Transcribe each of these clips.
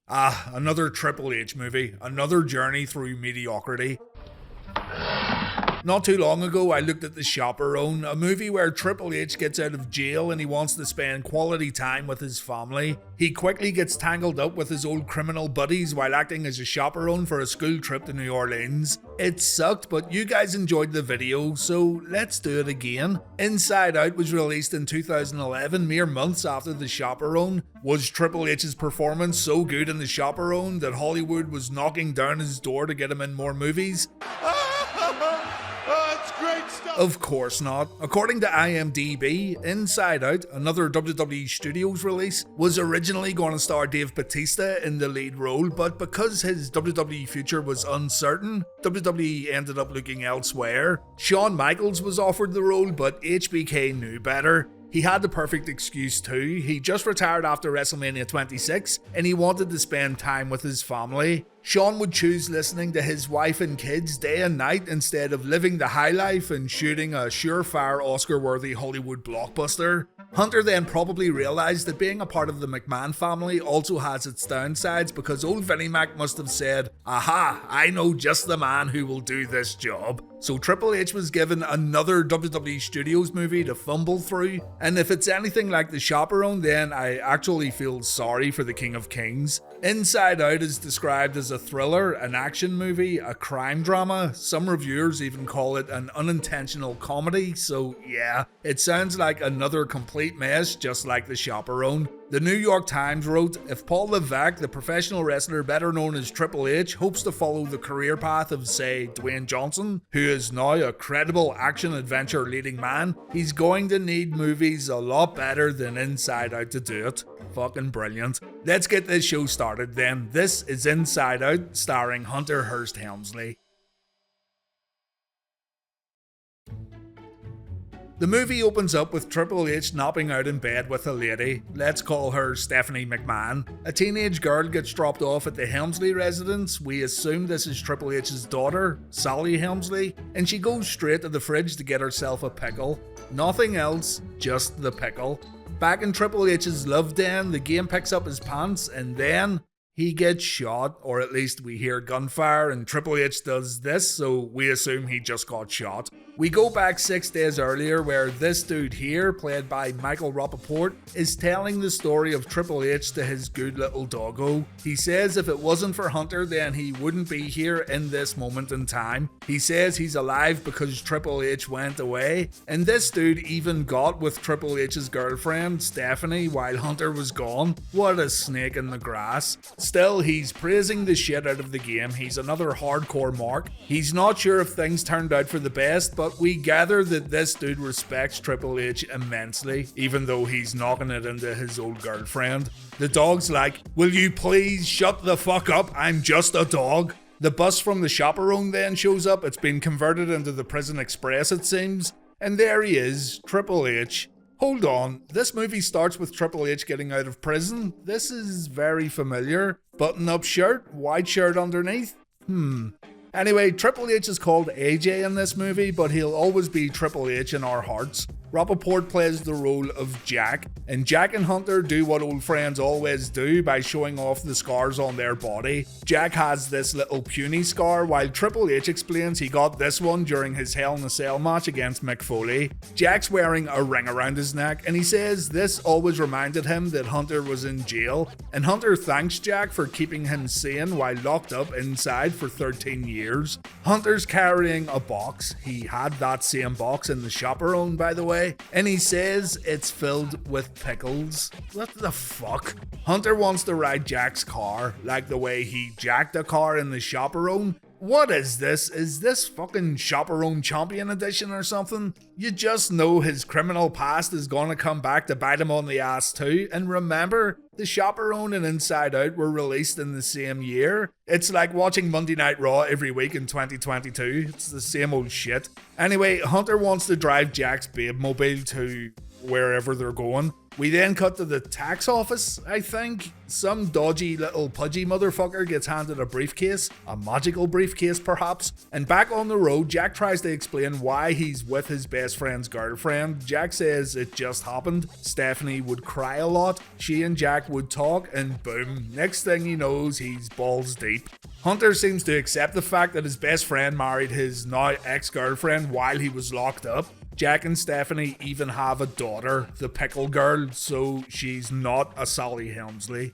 Another Triple H movie, another journey through mediocrity. Not too long ago, I looked at The Chaperone, a movie where Triple H gets out of jail and he wants to spend quality time with his family. He quickly gets tangled up with his old criminal buddies while acting as a chaperone for a school trip to New Orleans. It sucked, but you guys enjoyed the video, so let's do it again. Inside Out was released in 2011, mere months after The Chaperone. Was Triple H's performance so good in The Chaperone that Hollywood was knocking down his door to get him in more movies? Of course not. According to IMDb, Inside Out, another WWE Studios release, was originally going to star Dave Bautista in the lead role, but because his WWE future was uncertain, WWE ended up looking elsewhere. Shawn Michaels was offered the role, but HBK knew better. He had the perfect excuse too. He just retired after WrestleMania 26 and he wanted to spend time with his family. Shawn would choose listening to his wife and kids day and night instead of living the high life and shooting a surefire Oscar-worthy Hollywood blockbuster. Hunter then probably realised that being a part of the McMahon family also has its downsides because old Vinnie Mac must have said, "Aha, I know just the man who will do this job." So Triple H was given another WWE Studios movie to fumble through, and if it's anything like The Chaperone, then I actually feel sorry for the King of Kings. Inside Out is described as a thriller, an action movie, a crime drama. Some reviewers even call it an unintentional comedy, so yeah, it sounds like another complete mess just like The Chaperone. The New York Times wrote, if Paul Levesque, the professional wrestler better known as Triple H, hopes to follow the career path of, say, Dwayne Johnson, who is now a credible action-adventure leading man, he's going to need movies a lot better than Inside Out to do it. Fucking brilliant. Let's get this show started then. This is Inside Out, starring Hunter Hearst Helmsley. The movie opens up with Triple H napping out in bed with a lady, let's call her Stephanie McMahon. A teenage girl gets dropped off at the Helmsley residence. We assume this is Triple H's daughter, Sally Helmsley, and she goes straight to the fridge to get herself a pickle. Nothing else, just the pickle. Back in Triple H's love den, the game picks up his pants and then he gets shot, or at least we hear gunfire, and Triple H does this, so we assume he just got shot. We go back 6 days earlier where this dude here, played by Michael Rappaport, is telling the story of Triple H to his good little doggo. He says if it wasn't for Hunter, then he wouldn't be here in this moment in time. He says he's alive because Triple H went away, and this dude even got with Triple H's girlfriend, Stephanie, while Hunter was gone. What a snake in the grass. Still, he's praising the shit out of the game. He's another hardcore mark. He's not sure if things turned out for the best, but we gather that this dude respects Triple H immensely, even though he's knocking it into his old girlfriend. The dog's like, will you please shut the fuck up? I'm just a dog. The bus from The Chaperone then shows up. It's been converted into the Prison Express, it seems. And there he is, Triple H. Hold on, this movie starts with Triple H getting out of prison. This is very familiar. Button-up shirt, white shirt underneath. Anyway, Triple H is called AJ in this movie, but he'll always be Triple H in our hearts. Rappaport plays the role of Jack, and Jack and Hunter do what old friends always do by showing off the scars on their body. Jack has this little puny scar, while Triple H explains he got this one during his Hell in a Cell match against Mick Foley. Jack's wearing a ring around his neck, and he says this always reminded him that Hunter was in jail, and Hunter thanks Jack for keeping him sane while locked up inside for 13 years. Hunter's carrying a box. He had that same box in The Chaperone, by the way. And he says it's filled with pickles. What the fuck? Hunter wants to ride Jack's car, like the way he jacked a car in The Chaperone. What is this? Is this fucking Chaperone Champion Edition or something? You just know his criminal past is gonna come back to bite him on the ass too. And remember, The Chaperone and Inside Out were released in the same year. It's like watching Monday Night Raw every week in 2022. It's the same old shit. Anyway, Hunter wants to drive Jack's Babe Mobile to wherever they're going. We then cut to the tax office, I think. Some dodgy little pudgy motherfucker gets handed a briefcase, a magical briefcase perhaps, and back on the road, Jack tries to explain why he's with his best friend's girlfriend. Jack says it just happened. Stephanie would cry a lot, she and Jack would talk, and boom, next thing he knows, he's balls deep. Hunter seems to accept the fact that his best friend married his now ex-girlfriend while he was locked up. Jack and Stephanie even have a daughter, the Pickle Girl, so she's not a Sally Helmsley.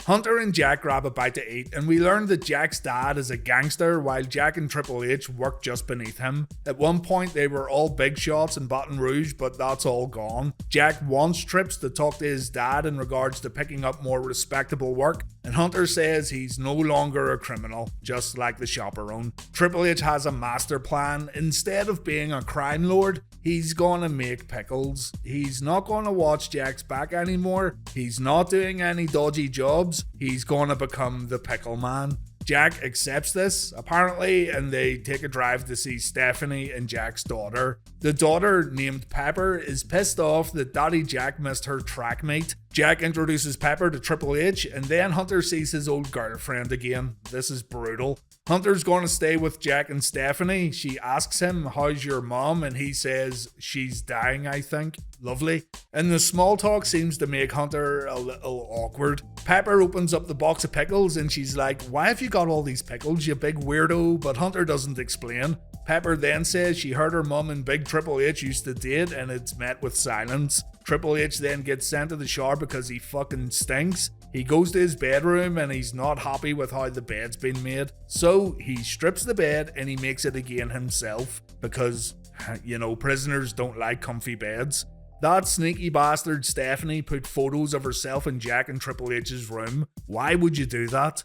Hunter and Jack grab a bite to eat, and we learn that Jack's dad is a gangster while Jack and Triple H work just beneath him. At one point they were all big shots in Baton Rouge, but that's all gone. Jack wants Trips to talk to his dad in regards to picking up more respectable work, and Hunter says he's no longer a criminal, just like the chaperone. Triple H has a master plan. Instead of being a crime lord, he's gonna make pickles. He's not gonna watch Jack's back anymore. He's not doing any dodgy jobs. He's gonna become the Pickle Man. Jack accepts this, apparently, and they take a drive to see Stephanie and Jack's daughter. The daughter, named Pepper, is pissed off that Daddy Jack missed her track meet. Jack introduces Pepper to Triple H, and then Hunter sees his old girlfriend again. This is brutal. Hunter's going to stay with Jack and Stephanie. She asks him, "How's your mom?" and he says, "She's dying, I think." Lovely. And the small talk seems to make Hunter a little awkward. Pepper opens up the box of pickles and she's like, "Why have you got all these pickles, you big weirdo?" But Hunter doesn't explain. Pepper then says she heard her mum and Big Triple H used to date and it's met with silence. Triple H then gets sent to the shower because he fucking stinks. He goes to his bedroom and he's not happy with how the bed's been made. So he strips the bed and he makes it again himself because, prisoners don't like comfy beds. That sneaky bastard Stephanie put photos of herself in Jack and Triple H's room. Why would you do that?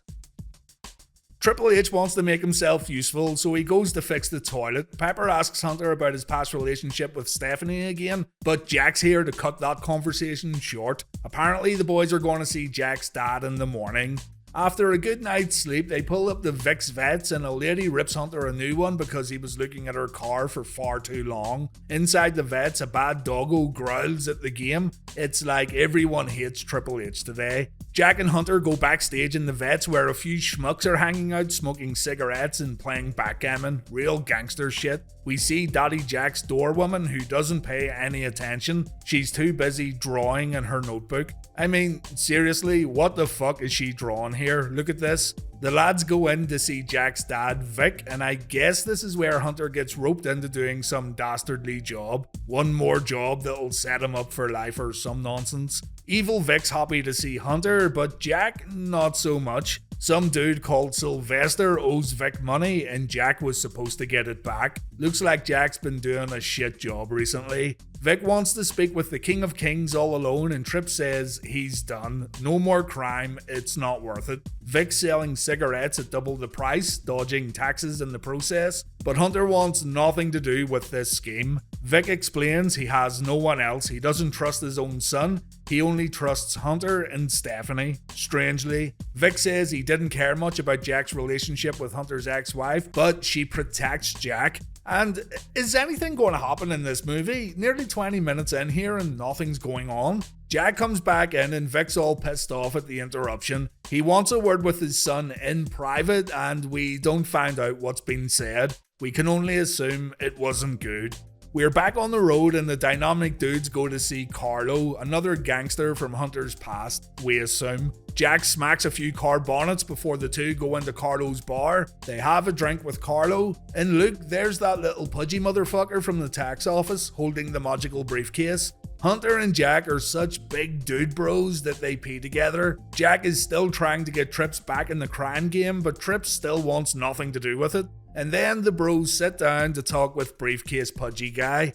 Triple H wants to make himself useful, so he goes to fix the toilet. Pepper asks Hunter about his past relationship with Stephanie again, but Jack's here to cut that conversation short. Apparently the boys are going to see Jack's dad in the morning. After a good night's sleep, they pull up the Vic's Vets and a lady rips Hunter a new one because he was looking at her car for far too long. Inside the Vets, a bad doggo growls at the game. It's like everyone hates Triple H today. Jack and Hunter go backstage in the Vets where a few schmucks are hanging out smoking cigarettes and playing backgammon. Real gangster shit. We see Daddy Jack's doorwoman who doesn't pay any attention. She's too busy drawing in her notebook. I mean, seriously, what the fuck is she drawing here? Look at this. The lads go in to see Jack's dad, Vic, and I guess this is where Hunter gets roped into doing some dastardly job. One more job that'll set him up for life or some nonsense. Evil Vic's happy to see Hunter, but Jack not so much. Some dude called Sylvester owes Vic money and Jack was supposed to get it back. Looks like Jack's been doing a shit job recently. Vic wants to speak with the King of Kings all alone and Tripp says he's done. No more crime, it's not worth it. Vic's selling cigarettes at double the price, dodging taxes in the process, but Hunter wants nothing to do with this scheme. Vic explains he has no one else, he doesn't trust his own son, he only trusts Hunter and Stephanie. Strangely, Vic says he didn't care much about Jack's relationship with Hunter's ex-wife, but she protects Jack. And is anything going to happen in this movie? Nearly 20 minutes in here and nothing's going on. Jack comes back in and Vic's all pissed off at the interruption. He wants a word with his son in private and we don't find out what's been said. We can only assume it wasn't good. We're back on the road and the dynamic dudes go to see Carlo, another gangster from Hunter's past, we assume. Jack smacks a few car bonnets before the two go into Carlo's bar. They have a drink with Carlo, and look, there's that little pudgy motherfucker from the tax office holding the magical briefcase. Hunter and Jack are such big dude bros that they pee together. Jack is still trying to get Trips back in the crime game, but Trips still wants nothing to do with it. And then the bros sit down to talk with briefcase pudgy guy.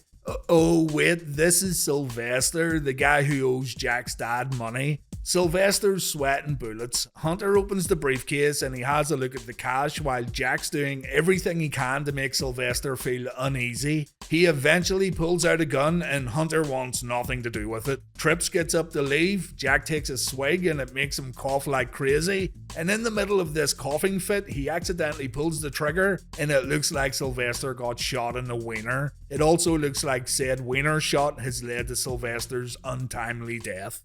Oh wait, this is Sylvester, the guy who owes Jack's dad money. Sylvester's sweating bullets. Hunter opens the briefcase and he has a look at the cash while Jack's doing everything he can to make Sylvester feel uneasy. He eventually pulls out a gun and Hunter wants nothing to do with it. Trips gets up to leave, Jack takes a swig and it makes him cough like crazy. And in the middle of this coughing fit, he accidentally pulls the trigger and it looks like Sylvester got shot in the wiener. It also looks like said wiener shot has led to Sylvester's untimely death.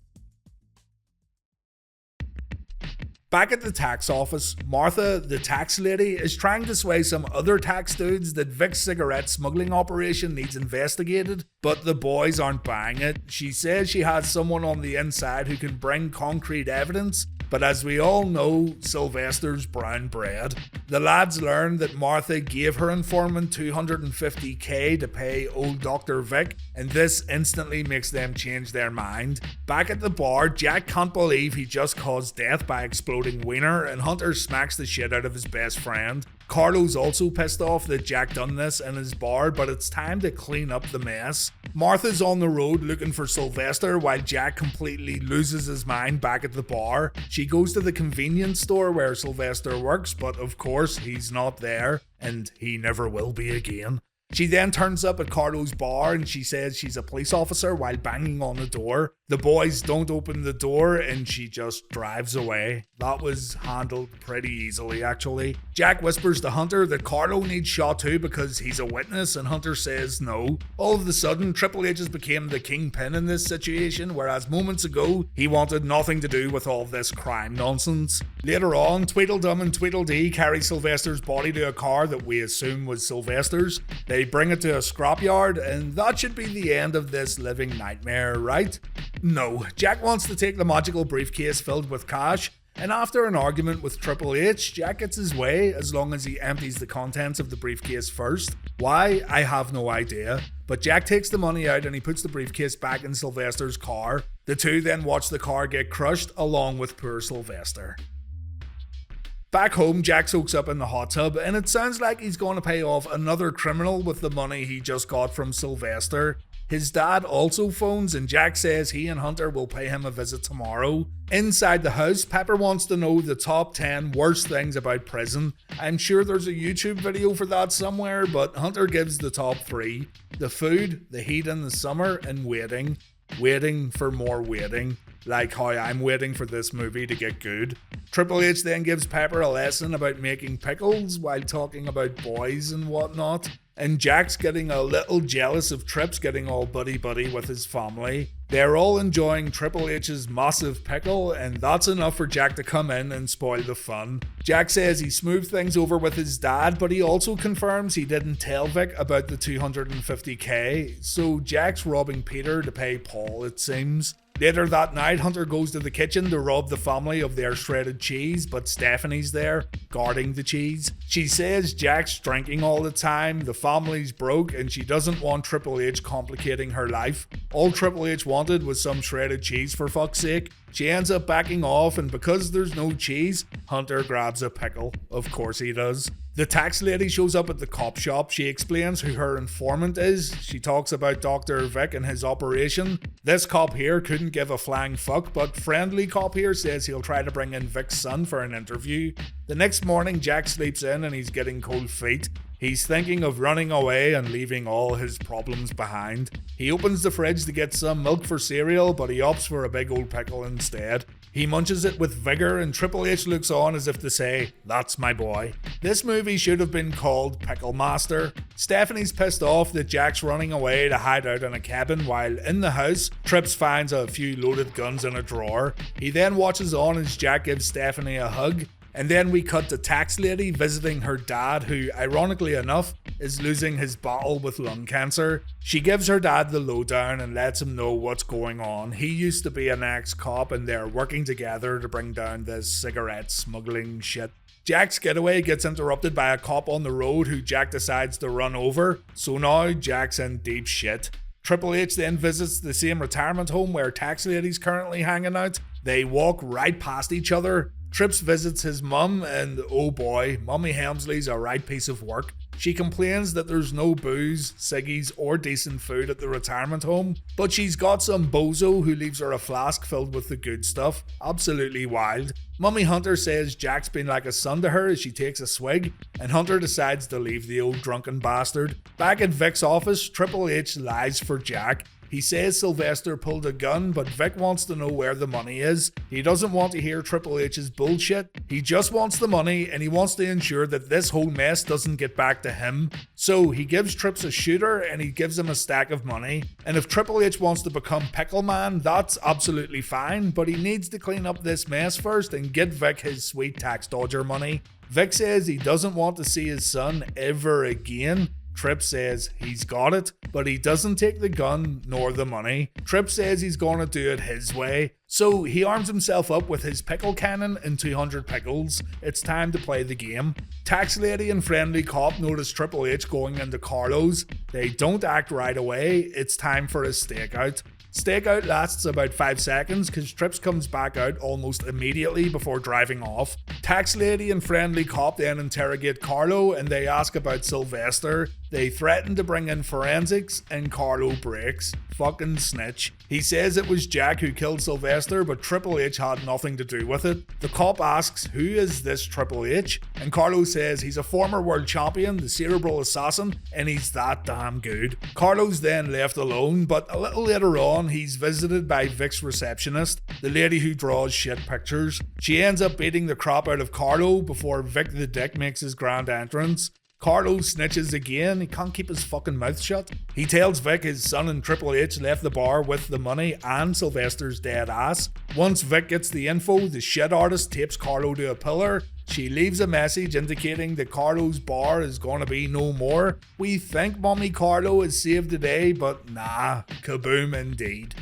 Back at the tax office, Martha, the tax lady, is trying to sway some other tax dudes that Vic's cigarette smuggling operation needs investigated, but the boys aren't buying it. She says she has someone on the inside who can bring concrete evidence, but as we all know, Sylvester's brown bread. The lads learn that Martha gave her informant $250k to pay old Dr. Vic, and this instantly makes them change their mind. Back at the bar, Jack can't believe he just caused death by exploding wiener, and Hunter smacks the shit out of his best friend. Carlo's also pissed off that Jack done this in his bar, but it's time to clean up the mess. Martha's on the road looking for Sylvester while Jack completely loses his mind back at the bar. She goes to the convenience store where Sylvester works, but of course he's not there, and he never will be again. She then turns up at Carlo's bar and she says she's a police officer while banging on the door. The boys don't open the door and she just drives away. That was handled pretty easily actually. Jack whispers to Hunter that Carlo needs shot too because he's a witness and Hunter says no. All of a sudden, Triple H has become the kingpin in this situation, whereas moments ago he wanted nothing to do with all this crime nonsense. Later on, Tweedledum and Tweedledee carry Sylvester's body to a car that we assume was Sylvester's. They bring it to a scrapyard, and that should be the end of this living nightmare, right? No, Jack wants to take the magical briefcase filled with cash, and after an argument with Triple H, Jack gets his way as long as he empties the contents of the briefcase first. Why? I have no idea. But Jack takes the money out and he puts the briefcase back in Sylvester's car. The two then watch the car get crushed along with poor Sylvester. Back home, Jack soaks up in the hot tub, and it sounds like he's going to pay off another criminal with the money he just got from Sylvester. His dad also phones, and Jack says he and Hunter will pay him a visit tomorrow. Inside the house, Pepper wants to know the top 10 worst things about prison. I'm sure there's a YouTube video for that somewhere, but Hunter gives the top 3. The food, the heat in the summer, and waiting. Waiting for more waiting. Like how I'm waiting for this movie to get good. Triple H then gives Pepper a lesson about making pickles while talking about boys and whatnot. And Jack's getting a little jealous of Trips getting all buddy-buddy with his family. They're all enjoying Triple H's massive pickle, and that's enough for Jack to come in and spoil the fun. Jack says he smoothed things over with his dad, but he also confirms he didn't tell Vic about the $250k, so Jack's robbing Peter to pay Paul, it seems. Later that night, Hunter goes to the kitchen to rob the family of their shredded cheese, but Stephanie's there, guarding the cheese. She says Jack's drinking all the time, the family's broke, and she doesn't want Triple H complicating her life. All Triple H wanted was some shredded cheese for fuck's sake. She ends up backing off, and because there's no cheese, Hunter grabs a pickle. Of course he does. The tax lady shows up at the cop shop. She explains who her informant is. She talks about Dr. Vic and his operation. This cop here couldn't give a flying fuck, but friendly cop here says he'll try to bring in Vic's son for an interview. The next morning, Jack sleeps in and he's getting cold feet. He's thinking of running away and leaving all his problems behind. He opens the fridge to get some milk for cereal, but he opts for a big old pickle instead. He munches it with vigor, and Triple H looks on as if to say, "That's my boy." This movie should have been called Pickle Master. Stephanie's pissed off that Jack's running away to hide out in a cabin, while in the house, Trips finds a few loaded guns in a drawer. He then watches on as Jack gives Stephanie a hug. And then we cut to Tax Lady visiting her dad, who, ironically enough, is losing his battle with lung cancer. She gives her dad the lowdown and lets him know what's going on. He used to be an ex-cop and they're working together to bring down this cigarette smuggling shit. Jack's getaway gets interrupted by a cop on the road who Jack decides to run over, so now Jack's in deep shit. Triple H then visits the same retirement home where Tax Lady's currently hanging out. They walk right past each other. Trips visits his mum, and oh boy, Mummy Helmsley's a right piece of work. She complains that there's no booze, ciggies, or decent food at the retirement home, but she's got some bozo who leaves her a flask filled with the good stuff. Absolutely wild. Mummy Hunter says Jack's been like a son to her as she takes a swig, and Hunter decides to leave the old drunken bastard. Back at Vic's office, Triple H lies for Jack. He says Sylvester pulled a gun, but Vic wants to know where the money is. He doesn't want to hear Triple H's bullshit. He just wants the money, and he wants to ensure that this whole mess doesn't get back to him. So he gives Trips a shooter, and he gives him a stack of money. And if Triple H wants to become Pickle Man, that's absolutely fine, but he needs to clean up this mess first and get Vic his sweet tax dodger money. Vic says he doesn't want to see his son ever again. Tripp says he's got it, but he doesn't take the gun nor the money. Tripp says he's gonna do it his way. So he arms himself up with his pickle cannon and 200 pickles. It's time to play the game. Tax Lady and Friendly Cop notice Triple H going into Carlo's. They don't act right away. It's time for a stakeout. Stakeout lasts about 5 seconds because Trips comes back out almost immediately before driving off. Tax Lady and Friendly Cop then interrogate Carlo and they ask about Sylvester. They threaten to bring in forensics and Carlo breaks. Fucking snitch. He says it was Jack who killed Sylvester, but Triple H had nothing to do with it. The cop asks, who is this Triple H? And Carlo says he's a former world champion, the cerebral assassin, and he's that damn good. Carlo's then left alone, but a little later on, he's visited by Vic's receptionist, the lady who draws shit pictures. She ends up beating the crap out of Carlo before Vic the Dick makes his grand entrance. Carlo snitches again. He can't keep his fucking mouth shut. He tells Vic his son and Triple H left the bar with the money and Sylvester's dead ass. Once Vic gets the info, the shit artist tapes Carlo to a pillar. She leaves a message indicating that Carlo's bar is gonna be no more. We think Mommy Carlo is saved today, but nah, kaboom indeed.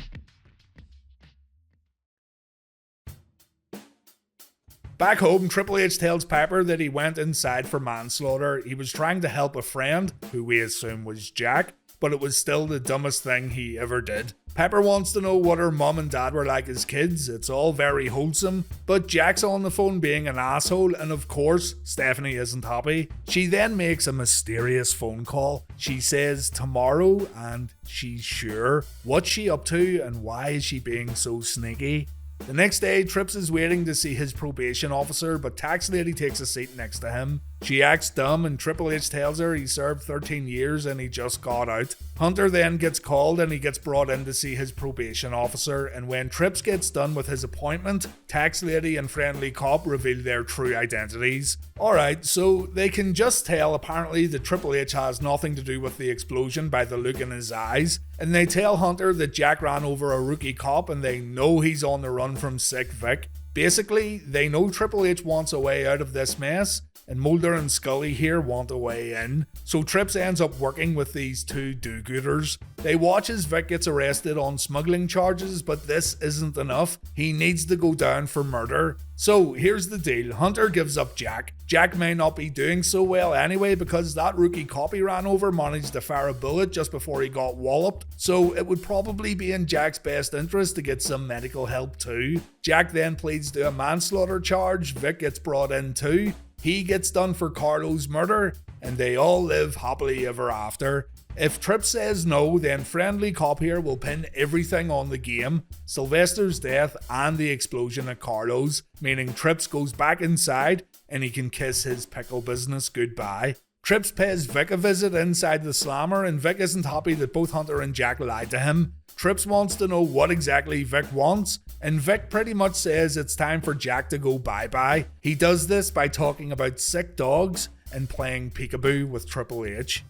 Back home, Triple H tells Pepper that he went inside for manslaughter. He was trying to help a friend, who we assume was Jack, but it was still the dumbest thing he ever did. Pepper wants to know what her mom and dad were like as kids. It's all very wholesome, but Jack's on the phone being an asshole, and of course, Stephanie isn't happy. She then makes a mysterious phone call. She says tomorrow, and she's sure. What's she up to, and why is she being so sneaky? The next day, Trips is waiting to see his probation officer, but Tax Lady takes a seat next to him. She acts dumb and Triple H tells her he served 13 years and he just got out. Hunter then gets called and he gets brought in to see his probation officer, and when Trips gets done with his appointment, Tax Lady and Friendly Cop reveal their true identities. Alright, so they can just tell apparently that Triple H has nothing to do with the explosion by the look in his eyes, and they tell Hunter that Jack ran over a rookie cop and they know he's on the run from Sick Vic. Basically, they know Triple H wants a way out of this mess, and Mulder and Scully here want a way in. So Trips ends up working with these two do-gooders. They watch as Vic gets arrested on smuggling charges, but this isn't enough. He needs to go down for murder. So here's the deal. Hunter gives up Jack. Jack may not be doing so well anyway because that rookie cop he ran over managed to fire a bullet just before he got walloped. So it would probably be in Jack's best interest to get some medical help too. Jack then pleads to a manslaughter charge. Vic gets brought in too. He gets done for Carlo's murder, and they all live happily ever after. If Tripp says no, then Friendly Cop here will pin everything on the game, Sylvester's death and the explosion at Carlo's, meaning Trips goes back inside and he can kiss his pickle business goodbye. Trips pays Vic a visit inside the slammer, and Vic isn't happy that both Hunter and Jack lied to him. Trips wants to know what exactly Vic wants, and Vic pretty much says it's time for Jack to go bye-bye. He does this by talking about sick dogs and playing peekaboo with Triple H.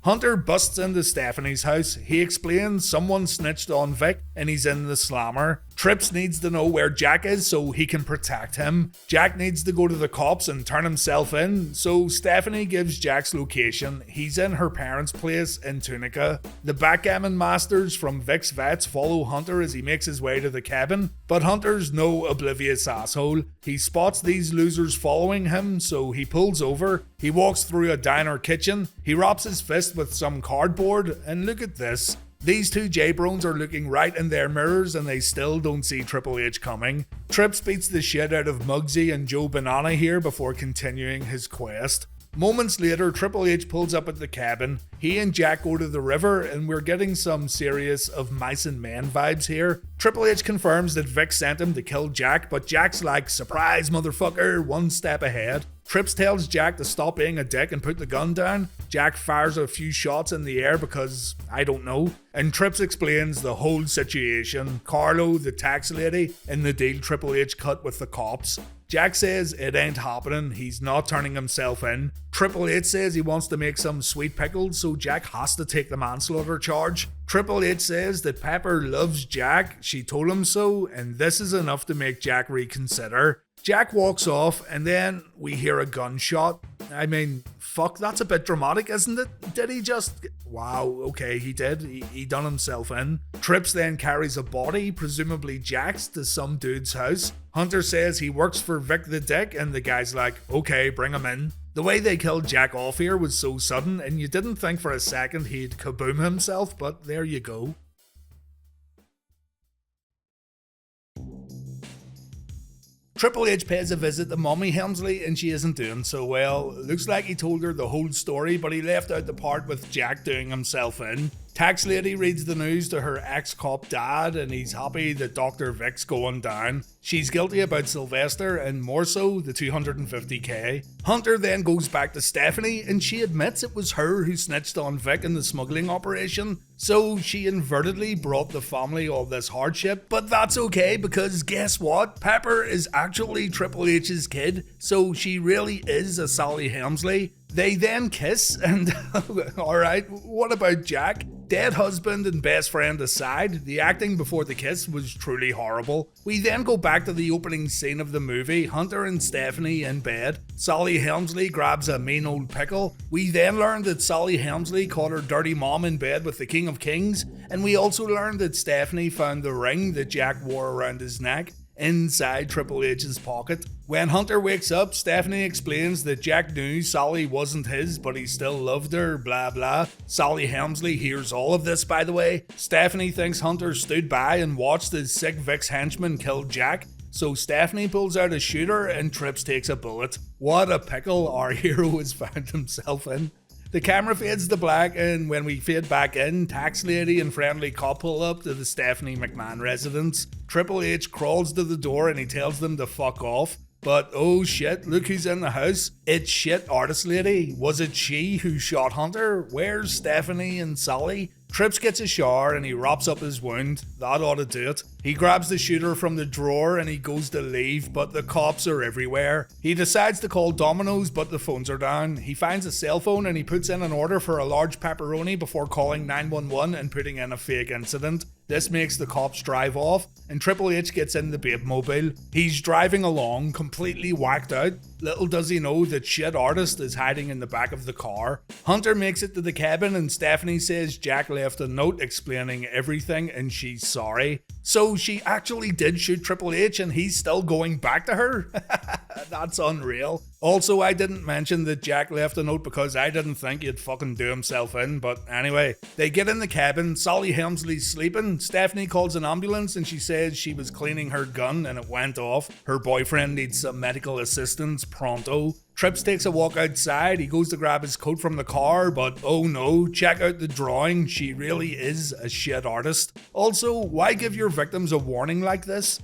Hunter busts into Stephanie's house. He explains someone snitched on Vic and he's in the slammer. Trips needs to know where Jack is so he can protect him. Jack needs to go to the cops and turn himself in, so Stephanie gives Jack's location. He's in her parents' place in Tunica. The backgammon masters from Vic's Vets follow Hunter as he makes his way to the cabin, but Hunter's no oblivious asshole. He spots these losers following him, so he pulls over. He walks through a diner kitchen. He wraps his fist with some cardboard, and look at this. These two J-Brones are looking right in their mirrors and they still don't see Triple H coming. Trips beats the shit out of Muggsy and Joe Banana here before continuing his quest. Moments later, Triple H pulls up at the cabin. He and Jack go to the river, and we're getting some serious of mice and men vibes here. Triple H confirms that Vic sent him to kill Jack, but Jack's like, surprise motherfucker, one step ahead. Trips tells Jack to stop being a dick and put the gun down. Jack fires a few shots in the air because, I don't know. And Trips explains the whole situation. Carlo, the tax lady, and the deal Triple H cut with the cops. Jack says it ain't happening, he's not turning himself in. Triple H says he wants to make some sweet pickles, so Jack has to take the manslaughter charge. Triple H says that Pepper loves Jack, she told him so, and this is enough to make Jack reconsider. Jack walks off, and then we hear a gunshot. I mean, fuck, that's a bit dramatic, isn't it? Did he just... Wow, okay, he did. He done himself in. Trips then carries a body, presumably Jack's, to some dude's house. Hunter says he works for Vic the Dick, and the guy's like, okay, bring him in. The way they killed Jack off here was so sudden, and you didn't think for a second he'd kaboom himself, but there you go. Triple H pays a visit to Mommy Helmsley and she isn't doing so well. Looks like he told her the whole story, but he left out the part with Jack doing himself in. Tax lady reads the news to her ex-cop dad and he's happy that Dr. Vic's going down. She's guilty about Sylvester and more so the $250K. Hunter then goes back to Stephanie and she admits it was her who snitched on Vic in the smuggling operation. So she inadvertently brought the family all this hardship, but that's okay because guess what? Pepper is actually Triple H's kid, so she really is a Sally Helmsley. They then kiss and alright, what about Jack? Dead husband and best friend aside, the acting before the kiss was truly horrible. We then go back to the opening scene of the movie, Hunter and Stephanie in bed. Sally Helmsley grabs a mean old pickle. We then learn that Sally Helmsley caught her dirty mom in bed with the King of Kings, and we also learned that Stephanie found the ring that Jack wore around his neck inside Triple H's pocket. When Hunter wakes up, Stephanie explains that Jack knew Sally wasn't his, but he still loved her, blah blah. Sally Helmsley hears all of this, by the way. Stephanie thinks Hunter stood by and watched as sick Vic's henchman killed Jack, so Stephanie pulls out a shooter and Trips takes a bullet. What a pickle our hero has found himself in. The camera fades to black, and when we fade back in, tax lady and friendly cop pull up to the Stephanie McMahon residence. Triple H crawls to the door and he tells them to fuck off. But oh shit, look who's in the house. It's shit artist lady. Was it she who shot Hunter? Where's Stephanie and Sally? Trips gets a shower and he wraps up his wound. That ought to do it. He grabs the shooter from the drawer and he goes to leave, but the cops are everywhere. He decides to call Domino's, but the phones are down. He finds a cell phone and he puts in an order for a large pepperoni before calling 911 and putting in a fake incident. This makes the cops drive off, and Triple H gets in the Babemobile. He's driving along, completely whacked out. Little does he know that shit artist is hiding in the back of the car. Hunter makes it to the cabin and Stephanie says Jack left a note explaining everything and she's sorry. So she actually did shoot Triple H and he's still going back to her? That's unreal. Also, I didn't mention that Jack left a note because I didn't think he'd fucking do himself in, but anyway. They get in the cabin, Sally Helmsley's sleeping, Stephanie calls an ambulance and she says she was cleaning her gun and it went off. Her boyfriend needs some medical assistance pronto. Trips takes a walk outside, he goes to grab his coat from the car, but oh no, check out the drawing, she really is a shit artist. Also, why give your victims a warning like this?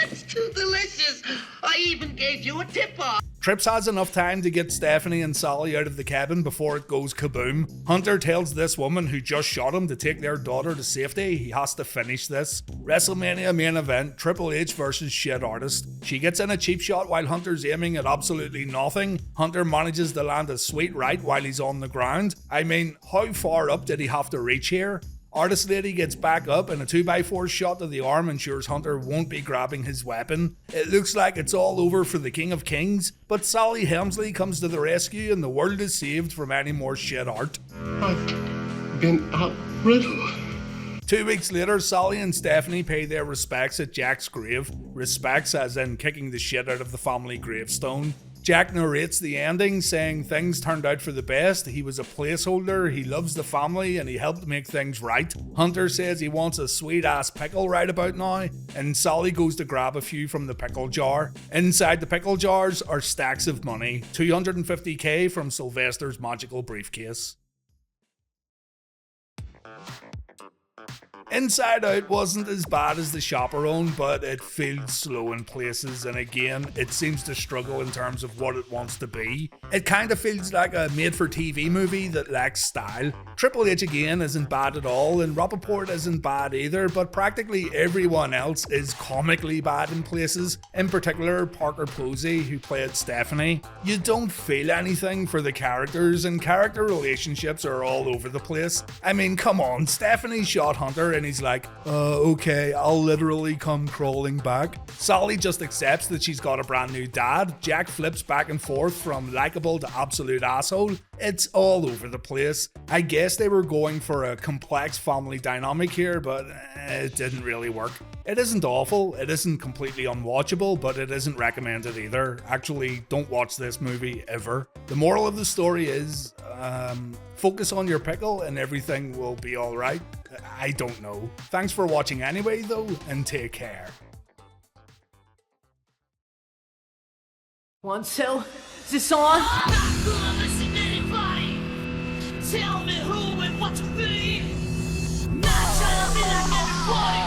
It's too delicious. I even gave you a tip-off. Trips has enough time to get Stephanie and Sally out of the cabin before it goes kaboom. Hunter tells this woman who just shot him to take their daughter to safety. He has to finish this. WrestleMania main event, Triple H versus shit artist. She gets in a cheap shot while Hunter's aiming at absolutely nothing. Hunter manages to land a sweet right while he's on the ground. I mean, how far up did he have to reach here? Artist lady gets back up and a 2x4 shot to the arm ensures Hunter won't be grabbing his weapon. It looks like it's all over for the King of Kings, but Sally Helmsley comes to the rescue and the world is saved from any more shit art. I've been outridden. 2 weeks later, Sally and Stephanie pay their respects at Jack's grave. Respects as in kicking the shit out of the family gravestone. Jack narrates the ending, saying things turned out for the best. He was a placeholder, he loves the family, and he helped make things right. Hunter says he wants a sweet ass pickle right about now, and Sally goes to grab a few from the pickle jar. Inside the pickle jars are stacks of money, $250k from Sylvester's magical briefcase. Inside Out wasn't as bad as The Chaperone, but it feels slow in places, and again, it seems to struggle in terms of what it wants to be. It kind of feels like a made-for-TV movie that lacks style. Triple H again isn't bad at all, and Rappaport isn't bad either, but practically everyone else is comically bad in places, in particular Parker Posey, who played Stephanie. You don't feel anything for the characters, and character relationships are all over the place. I mean, come on, Stephanie shot Hunter and he's like, okay, I'll literally come crawling back. Sally just accepts that she's got a brand new dad. Jack flips back and forth from likable to absolute asshole. It's all over the place. I guess they were going for a complex family dynamic here, but it didn't really work. It isn't awful, it isn't completely unwatchable, but it isn't recommended either. Actually, don't watch this movie ever. The moral of the story is, focus on your pickle and everything will be alright. I don't know. Thanks for watching anyway though, and take care. 1, 2, is this on? I'm not gonna listen to anybody. Tell me who and what to be. Not trying to be like everybody.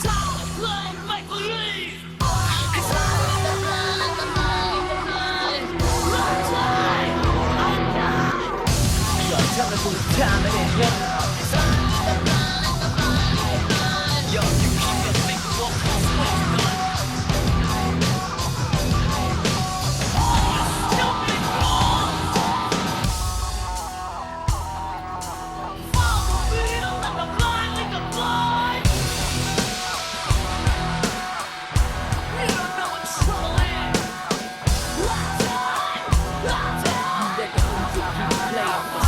Time to play make believe. 'Cause I'm the blind, the blind, blind. Yo, tell me what time it is, yo. Yo, you keep your finger walk off when you're done. Let the music keep playing.